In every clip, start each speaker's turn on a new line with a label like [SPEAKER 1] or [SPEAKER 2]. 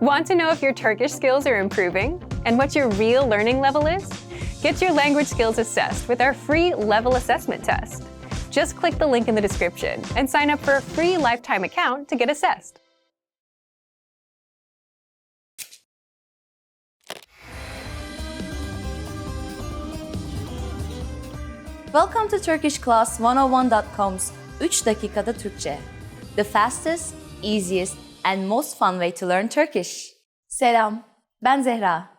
[SPEAKER 1] Want to know if your Turkish skills are improving and what your real learning level is? Get your language skills assessed with our free level assessment test. Just click the link in the description and sign up for a free lifetime account to get assessed.
[SPEAKER 2] Welcome to TurkishClass101.com's 3 dakikada Türkçe. The fastest, easiest and most fun way to learn Turkish. Selam, ben Zehra.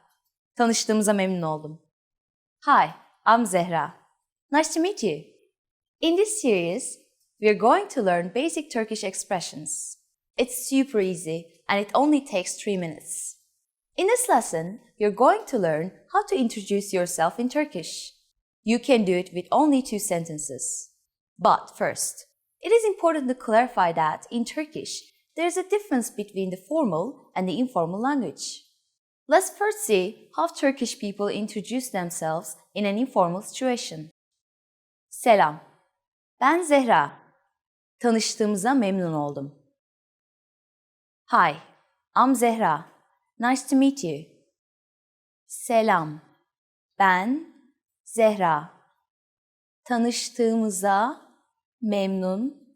[SPEAKER 2] Tanıştığımıza memnun oldum. Hi, I'm Zehra. Nice to meet you. In this series, we're going to learn basic Turkish expressions. It's super easy and it only takes 3 minutes. In this lesson, you're going to learn how to introduce yourself in Turkish. You can do it with only 2 sentences. But first, it is important to clarify that in Turkish, there is a difference between the formal and the informal language. Let's first see how Turkish people introduce themselves in an informal situation. Selam, ben Zehra. Tanıştığımıza memnun oldum. Hi, I'm Zehra. Nice to meet you. Selam, ben Zehra. Tanıştığımıza memnun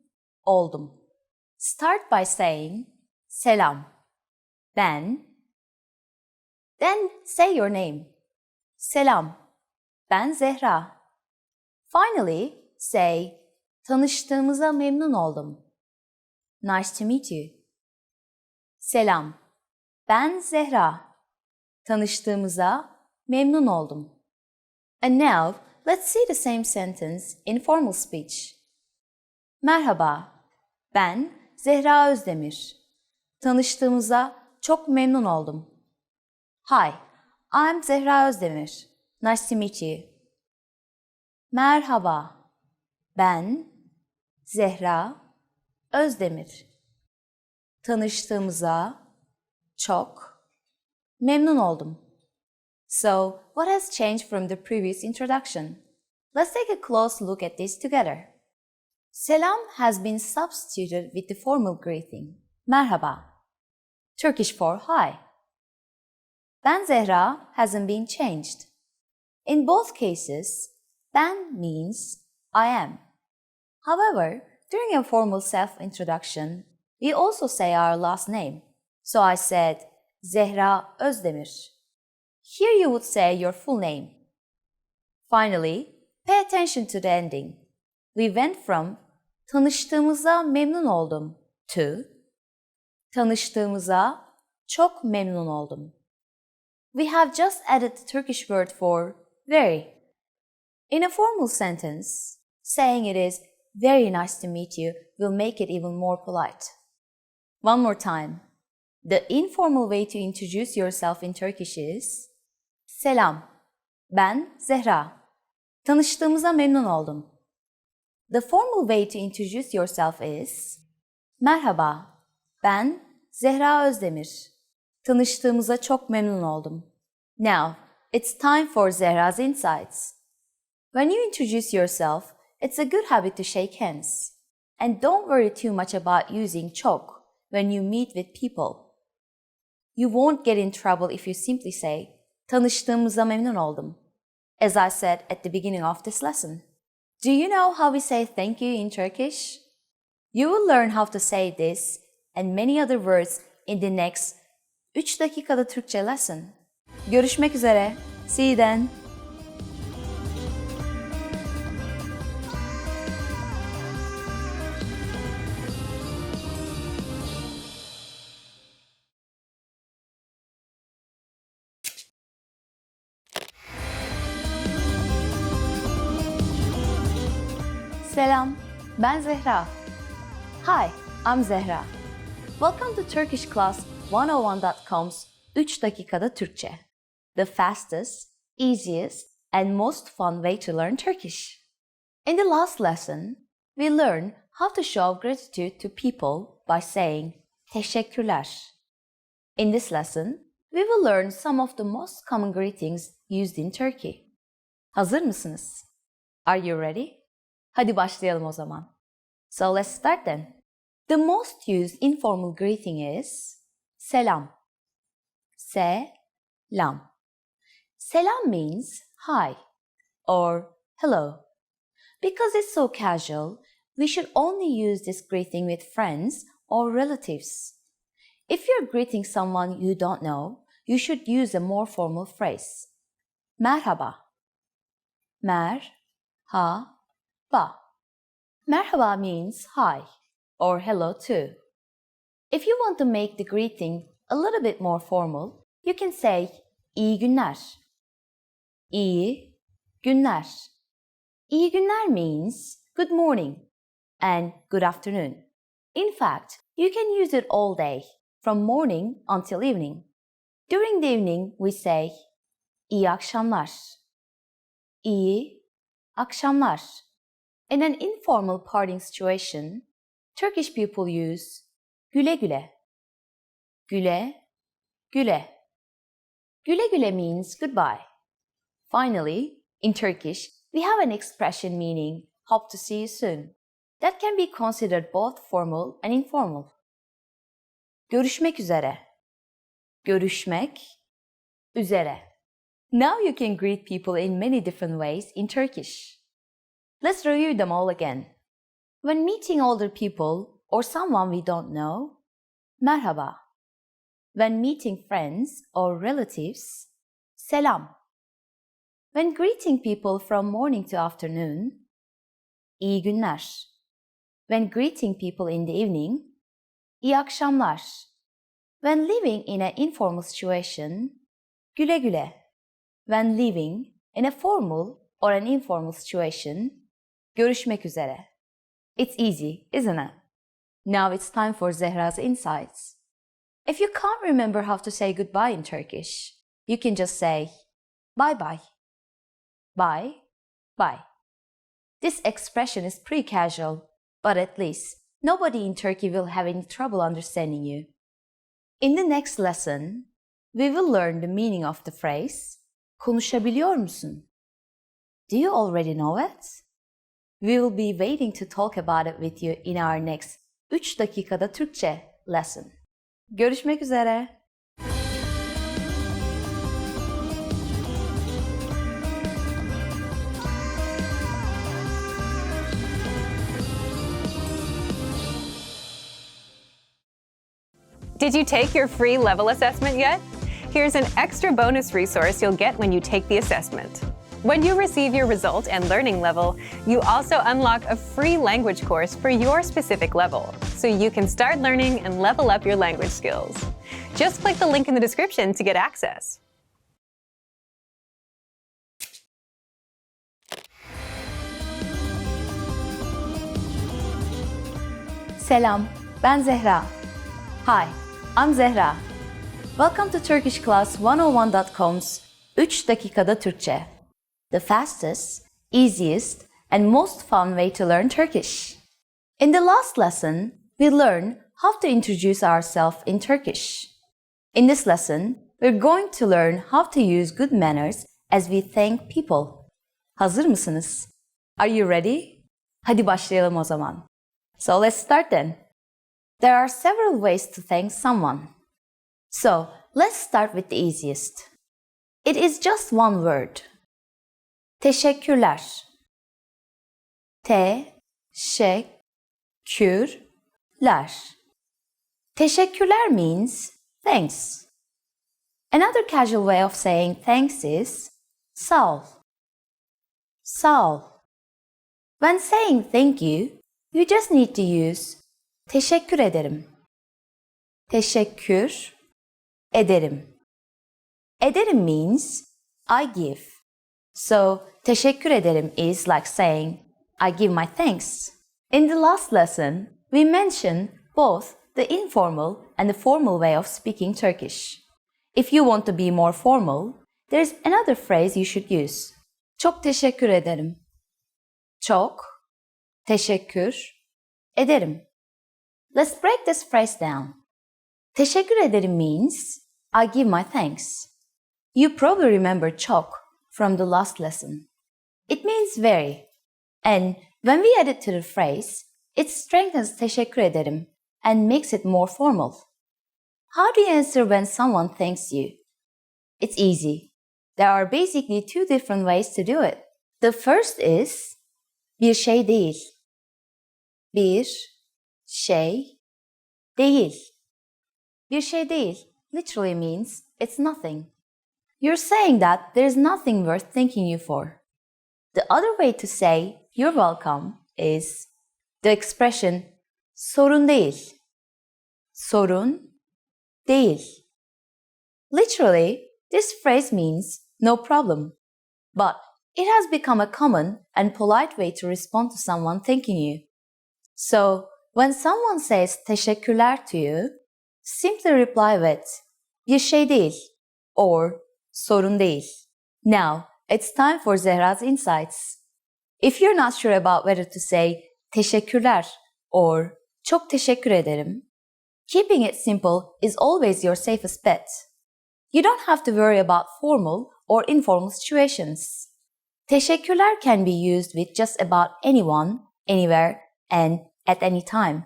[SPEAKER 2] oldum. Start by saying selam, ben. Then say your name. Selam, ben Zehra. Finally, say tanıştığımıza memnun oldum. Nice to meet you. Selam, ben Zehra. Tanıştığımıza memnun oldum. And now, let's see the same sentence in formal speech. Merhaba, ben Zehra Özdemir. Tanıştığımıza çok memnun oldum. Hi, I'm Zehra Özdemir. Nice to meet you. Merhaba, ben Zehra Özdemir. Tanıştığımıza çok memnun oldum. So, what has changed from the previous introduction? Let's take a close look at this together. Selam has been substituted with the formal greeting, merhaba, Turkish for hi. Ben Zehra hasn't been changed. In both cases, ben means I am. However, during a formal self-introduction, we also say our last name. So I said Zehra Özdemir. Here you would say your full name. Finally, pay attention to the ending. We went from tanıştığımıza memnun oldum to tanıştığımıza çok memnun oldum. We have just added the Turkish word for very. In a formal sentence, saying it is very nice to meet you will make it even more polite. One more time. The informal way to introduce yourself in Turkish is selam, ben Zehra. Tanıştığımıza memnun oldum. The formal way to introduce yourself is merhaba, ben Zehra Özdemir. Tanıştığımıza çok memnun oldum. Now, it's time for Zehra's insights. When you introduce yourself, it's a good habit to shake hands. And don't worry too much about using çok when you meet with people. You won't get in trouble if you simply say, tanıştığımıza memnun oldum, as I said at the beginning of this lesson. Do you know how we say thank you in Turkish? You will learn how to say this and many other words in the next 3 dakikada Türkçe lesson. Görüşmek üzere. See you then. Selam, ben Zehra. Hi, I'm Zehra. Welcome to TurkishClass101.com's 3 dakikada Türkçe. The fastest, easiest, and most fun way to learn Turkish. In the last lesson, we learned how to show gratitude to people by saying teşekkürler. In this lesson, we will learn some of the most common greetings used in Turkey. Hazır mısınız? Are you ready? Hadi başlayalım o zaman. So let's start then. The most used informal greeting is selam. Selam. Selam means hi or hello. Because it's so casual, we should only use this greeting with friends or relatives. If you're greeting someone you don't know, you should use a more formal phrase. Merhaba. Merhaba. Merhaba means hi or hello too. If you want to make the greeting a little bit more formal, you can say iyi günler. İyi günler. İyi günler means good morning and good afternoon. In fact, you can use it all day, from morning until evening. During the evening, we say iyi akşamlar. İyi akşamlar. In an informal parting situation, Turkish people use güle güle. Güle güle. Güle güle means goodbye. Finally, in Turkish, we have an expression meaning hope to see you soon. That can be considered both formal and informal. Görüşmek üzere. Görüşmek üzere. Now you can greet people in many different ways in Turkish. Let's review them all again. When meeting older people or someone we don't know, merhaba. When meeting friends or relatives, selam. When greeting people from morning to afternoon, iyi günler. When greeting people in the evening, iyi akşamlar. When living in an informal situation, güle güle. When living in a formal or an informal situation, görüşmek üzere. It's easy, isn't it? Now it's time for Zehra's insights. If you can't remember how to say goodbye in Turkish, you can just say bye bye. Bye, bye. This expression is pretty casual, but at least nobody in Turkey will have any trouble understanding you. In the next lesson, we will learn the meaning of the phrase konuşabiliyor musun? Do you already know it? We will be waiting to talk about it with you in our next 3 dakikada Türkçe lesson. Görüşmek üzere.
[SPEAKER 1] Did you take your free level assessment yet? Here's an extra bonus resource you'll get when you take the assessment. When you receive your result and learning level, you also unlock a free language course for your specific level, so you can start learning and level up your language skills. Just click the link in the description to get access.
[SPEAKER 2] Selam, ben Zehra. Hi, I'm Zehra. Welcome to TurkishClass101.com's 3 dakikada Türkçe, the fastest, easiest, and most fun way to learn Turkish. In the last lesson, we learned how to introduce ourselves in Turkish. In this lesson, we're going to learn how to use good manners as we thank people. Hazır mısınız? Are you ready? Hadi başlayalım o zaman. So let's start then. There are several ways to thank someone. So let's start with the easiest. It is just one word. Teşekkürler. Teşekkürler. Teşekkürler means thanks. Another casual way of saying thanks is sağ ol. Sağ ol. When saying thank you, you just need to use teşekkür ederim. Teşekkür ederim. Ederim means I give. So teşekkür ederim is like saying I give my thanks. In the last lesson, we mentioned both the informal and the formal way of speaking Turkish. If you want to be more formal, there's another phrase you should use. Çok teşekkür ederim. Çok teşekkür ederim. Let's break this phrase down. Teşekkür ederim means I give my thanks. You probably remember çok from the last lesson. It means very. And when we add it to the phrase, it strengthens teşekkür ederim and makes it more formal. How do you answer when someone thanks you? It's easy. There are basically two different ways to do it. The first is bir şey değil. Bir şey değil. Bir şey değil literally means it's nothing. You're saying that there's nothing worth thanking you for. The other way to say you're welcome is the expression sorun değil. Sorun değil. Literally, this phrase means no problem. But it has become a common and polite way to respond to someone thanking you. So, when someone says teşekkürler to you, simply reply with bir şey değil or sorun değil. Now, it's time for Zehra's insights. If you're not sure about whether to say teşekkürler or çok teşekkür ederim, keeping it simple is always your safest bet. You don't have to worry about formal or informal situations. Teşekkürler can be used with just about anyone, anywhere, and at any time.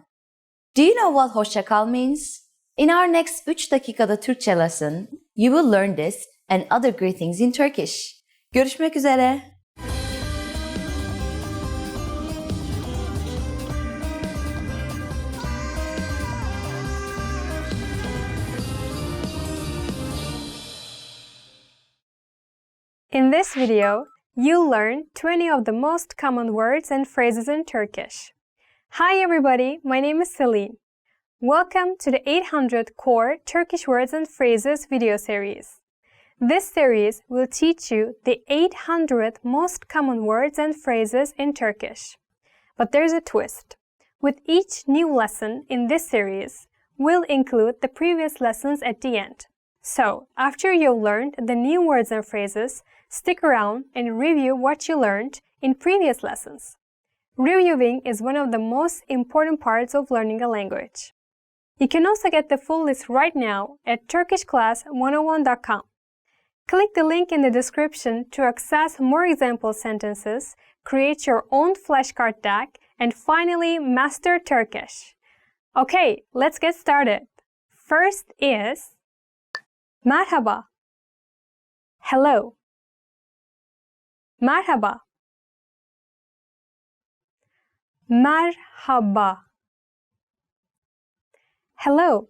[SPEAKER 2] Do you know what hoşça kal means? In our next 3 dakikada Türkçe lesson, you will learn this and other greetings in Turkish. Görüşmek üzere.
[SPEAKER 1] In this video, you'll learn 20 of the most common words and phrases in Turkish. Hi everybody, my name is Celine. Welcome to the 800 Core Turkish Words and Phrases video series. This series will teach you the 800 most common words and phrases in Turkish. But there's a twist. With each new lesson in this series, we'll include the previous lessons at the end. So, after you've learned the new words and phrases, stick around and review what you learned in previous lessons. Reviewing is one of the most important parts of learning a language. You can also get the full list right now at turkishclass101.com. Click the link in the description to access more example sentences, create your own flashcard deck, and finally master Turkish. Okay, let's get started. First is merhaba. Hello. Merhaba. Merhaba. Hello.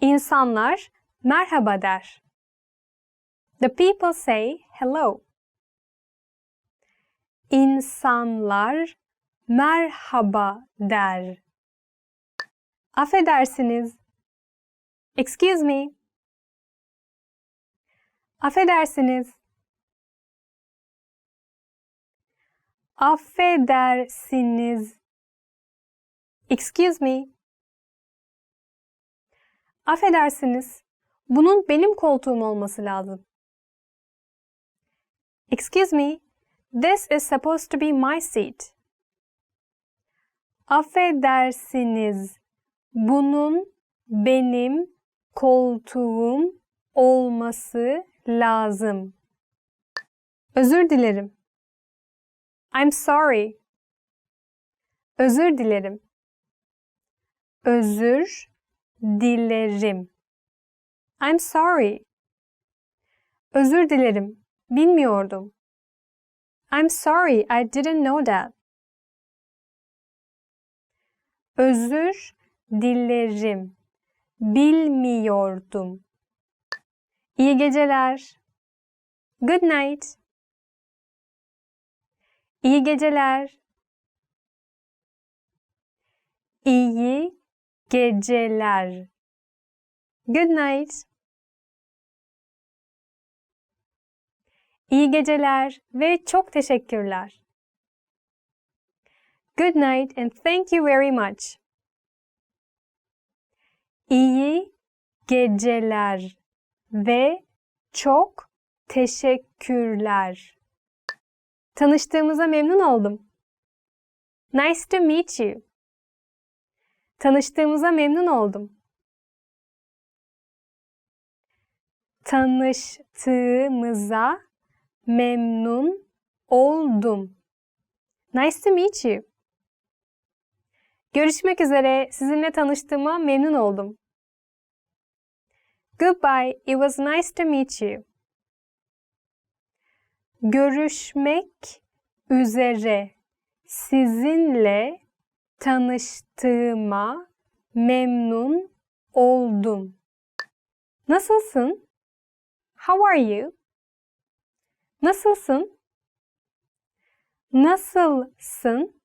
[SPEAKER 1] İnsanlar merhaba der. The people say hello. İnsanlar merhaba der. Affedersiniz. Excuse me. Affedersiniz. Affedersiniz. Excuse me. Affedersiniz. Bunun benim koltuğum olması lazım. Excuse me. This is supposed to be my seat. Affedersiniz. Bunun benim koltuğum olması lazım. Özür dilerim. I'm sorry. Özür dilerim. Özür dilerim. I'm sorry. Özür dilerim. Bilmiyordum. I'm sorry, I didn't know that. Özür dilerim. Bilmiyordum. İyi geceler. Good night. İyi geceler. İyi geceler. Good night. İyi geceler ve çok teşekkürler. Good night and thank you very much. İyi geceler ve çok teşekkürler. Tanıştığımıza memnun oldum. Nice to meet you. Tanıştığımıza memnun oldum. Tanıştığımıza memnun oldum. Nice to meet you. Görüşmek üzere. Sizinle tanıştığıma memnun oldum. Goodbye, it was nice to meet you. Görüşmek üzere. Sizinle tanıştığıma memnun oldum. Nasılsın? How are you? Nasılsın? Nasılsın?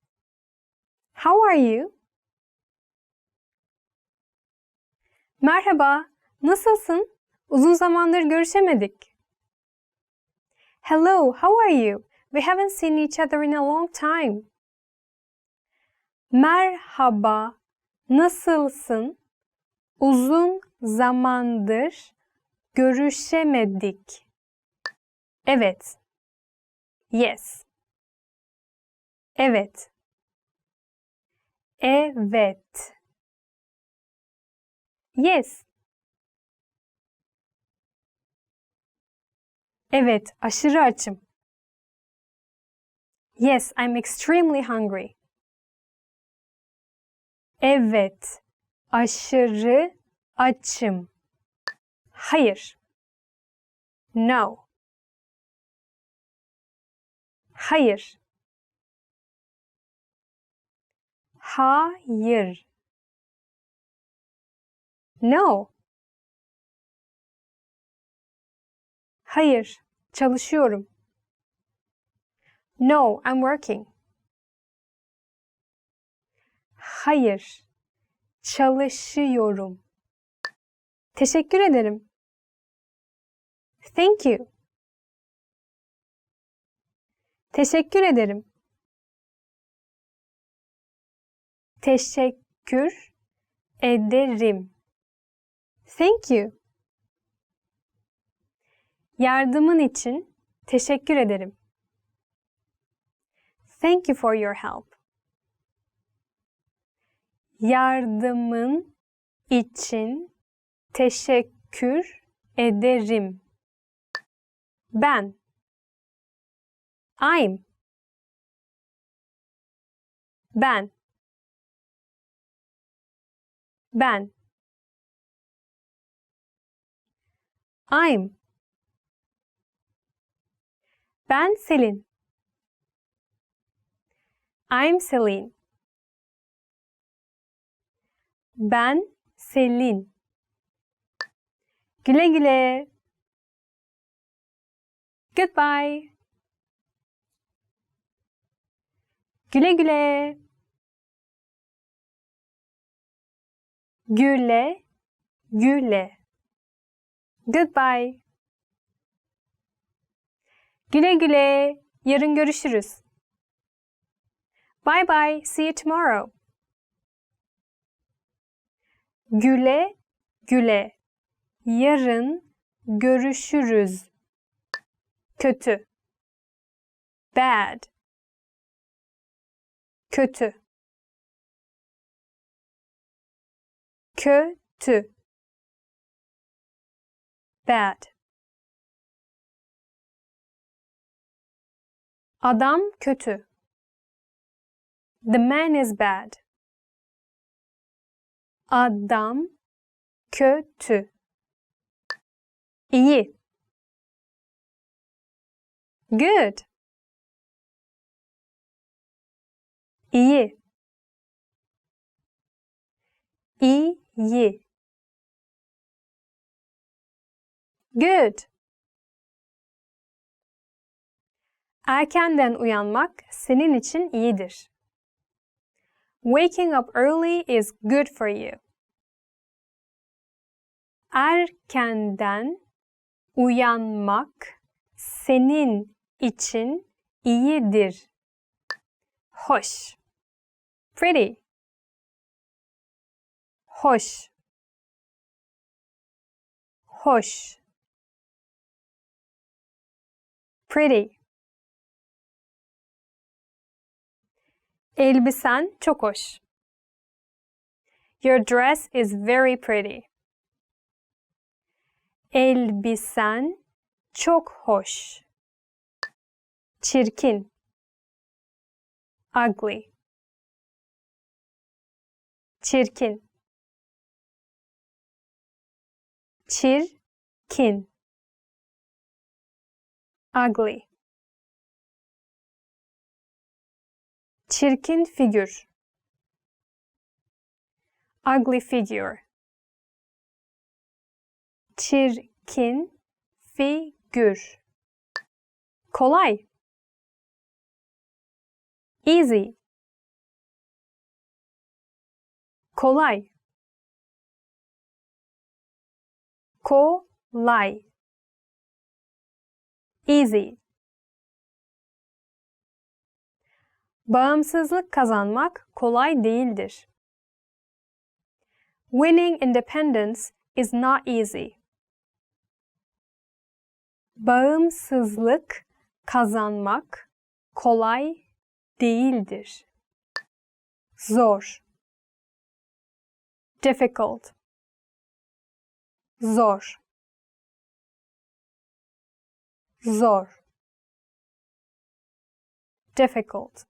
[SPEAKER 1] How are you? Merhaba, nasılsın? Uzun zamandır görüşemedik. Hello, how are you? We haven't seen each other in a long time. Merhaba, nasılsın? Uzun zamandır görüşemedik. Evet. Yes. Evet. Evet. Yes. Evet, aşırı açım. Yes, I'm extremely hungry. Evet, aşırı açım. Hayır. No. Hayır. Hayır. No. Hayır, çalışıyorum. No, I'm working. Hayır, çalışıyorum. Teşekkür ederim. Thank you. Teşekkür ederim. Teşekkür ederim. Thank you. Yardımın için teşekkür ederim. Thank you for your help. Yardımın için teşekkür ederim. Ben. I'm. Ben. Ben. I'm. Ben Selin. I'm Selin. Ben Selin. Güle güle. Goodbye. Güle güle. Güle güle. Goodbye. Güle güle. Yarın görüşürüz. Bye bye. See you tomorrow. Güle güle. Yarın görüşürüz. Kötü. Bad. Kötü. Kötü. Bad. Adam kötü. The man is bad. Adam kötü. İyi. Good. İyi. İyi. Good. Erkenden uyanmak senin için iyidir. Waking up early is good for you. Erkenden uyanmak senin için iyidir. Hoş. Pretty. Hoş. Hoş. Pretty. Elbisen çok hoş. Your dress is very pretty. Elbisen çok hoş. Çirkin. Ugly. Çirkin. Çirkin. Ugly. Çirkin figür. Ugly figure. Çirkin figür. Kolay. Easy. Kolay. Kolay. Easy. Bağımsızlık kazanmak kolay değildir. Winning independence is not easy. Bağımsızlık kazanmak kolay değildir. Zor. Difficult. Zor. Zor. Difficult.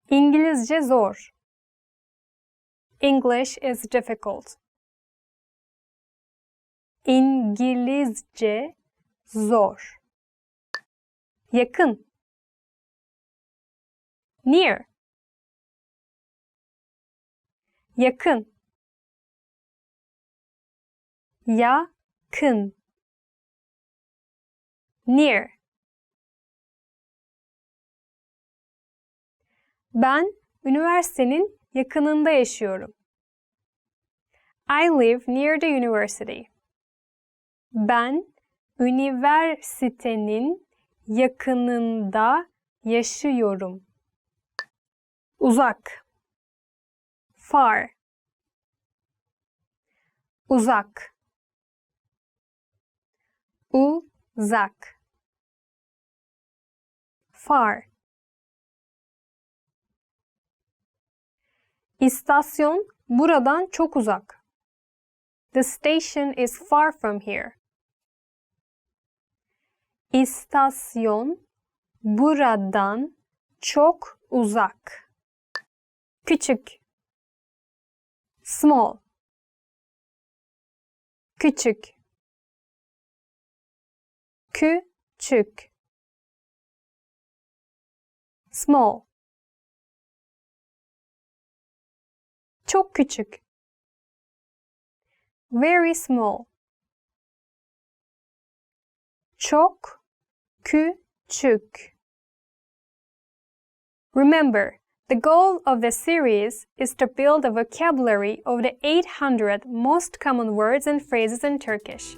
[SPEAKER 1] İngilizce zor. English is difficult. İngilizce zor. Yakın. Near. Yakın. Yakın. Near. Ben üniversitenin yakınında yaşıyorum. I live near the university. Ben üniversitenin yakınında yaşıyorum. Uzak. Far. Uzak. Uzak. Far. İstasyon buradan çok uzak. The station is far from here. İstasyon buradan çok uzak. Küçük. Small. Küçük. Küçük. Small. Çok küçük. Very small. Çok küçük. Remember, the goal of the series is to build a vocabulary of the 800 most common words and phrases in Turkish.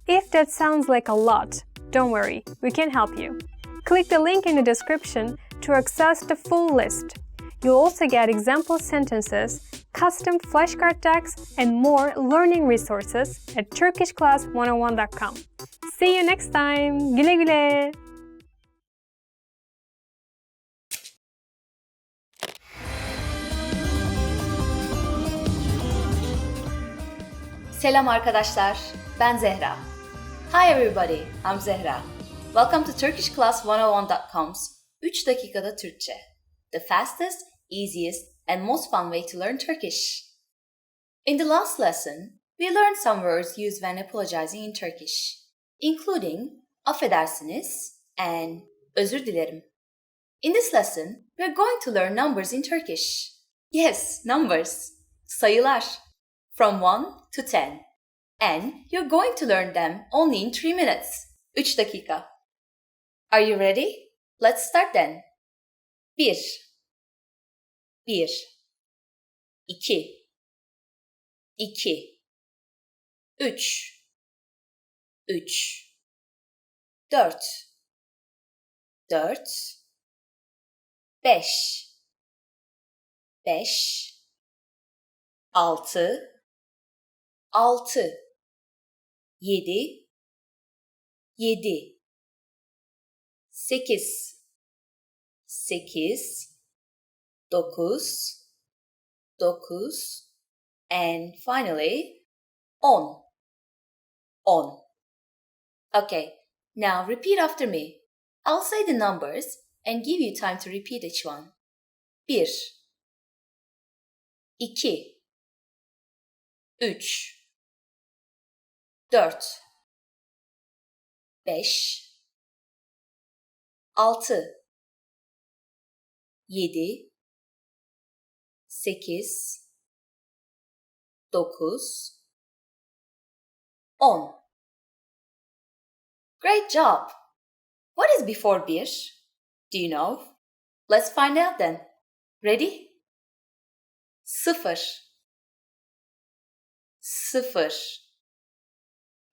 [SPEAKER 1] If that sounds like a lot, don't worry, we can help you. Click the link in the description to access the full list. You'll also get example sentences, custom flashcard decks, and more learning resources at turkishclass101.com. See you next time. Güle güle.
[SPEAKER 2] Selam arkadaşlar, ben Zehra. Hi everybody, I'm Zehra. Welcome to turkishclass101.com's 3 dakikada Türkçe. The fastest, easiest, and most fun way to learn Turkish. In the last lesson, we learned some words used when apologizing in Turkish, including affedersiniz and özür dilerim. In this lesson, we are going to learn numbers in Turkish. Yes, numbers, sayılar, from 1 to 10. And you're going to learn them only in 3 minutes, 3 dakika. Are you ready? Let's start then. 1 1 2 2 3 3 4 4 5 5 6 6 7 7 8 8 9 9 and finally 10 10. Okay, now repeat after me. I'll say the numbers and give you time to repeat each one. 1 2 3, 4, 5, 6, 7, 8, 9, 10. Great job! What is before 1? Do you know? Let's find out then. Ready? 0. 0.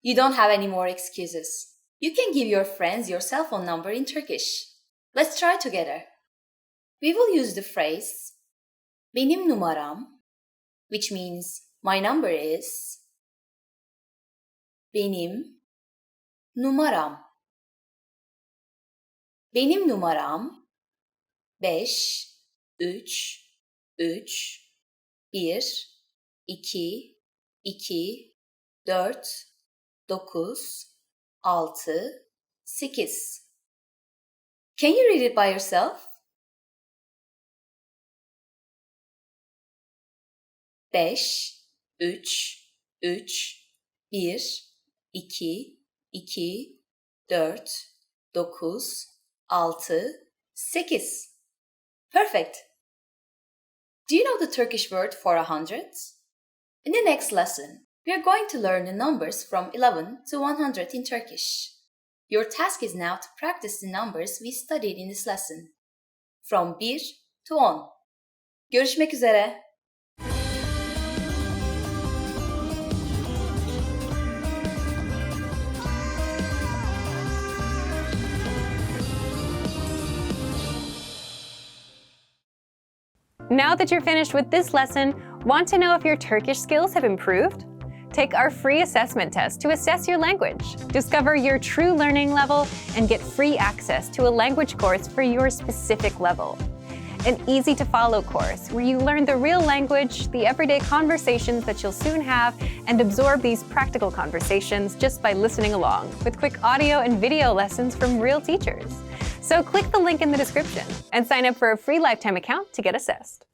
[SPEAKER 2] You don't have any more excuses. You can give your friends your cell phone number in Turkish. Let's try together. We will use the phrase benim numaram, which means my number is benim numaram. Benim numaram 5, 3, 3, 1, 2, 2, 4, 9, 6, 8. Can you read it by yourself? 5, 3, 3, 1, 2, 2, 4, 9, 6, 8. Perfect! Do you know the Turkish word for 100? In the next lesson, we are going to learn the numbers from 11 to 100 in Turkish. Your task is now to practice the numbers we studied in this lesson. From 1 to 10. Görüşmek üzere.
[SPEAKER 1] Now that you're finished with this lesson, want to know if your Turkish skills have improved? Take our free assessment test to assess your language, discover your true learning level, and get free access to a language course for your specific level. An easy-to-follow course where you learn the real language, the everyday conversations that you'll soon have, and absorb these practical conversations just by listening along, with quick audio and video lessons from real teachers. So click the link in the description and sign up for a free lifetime account to get assessed.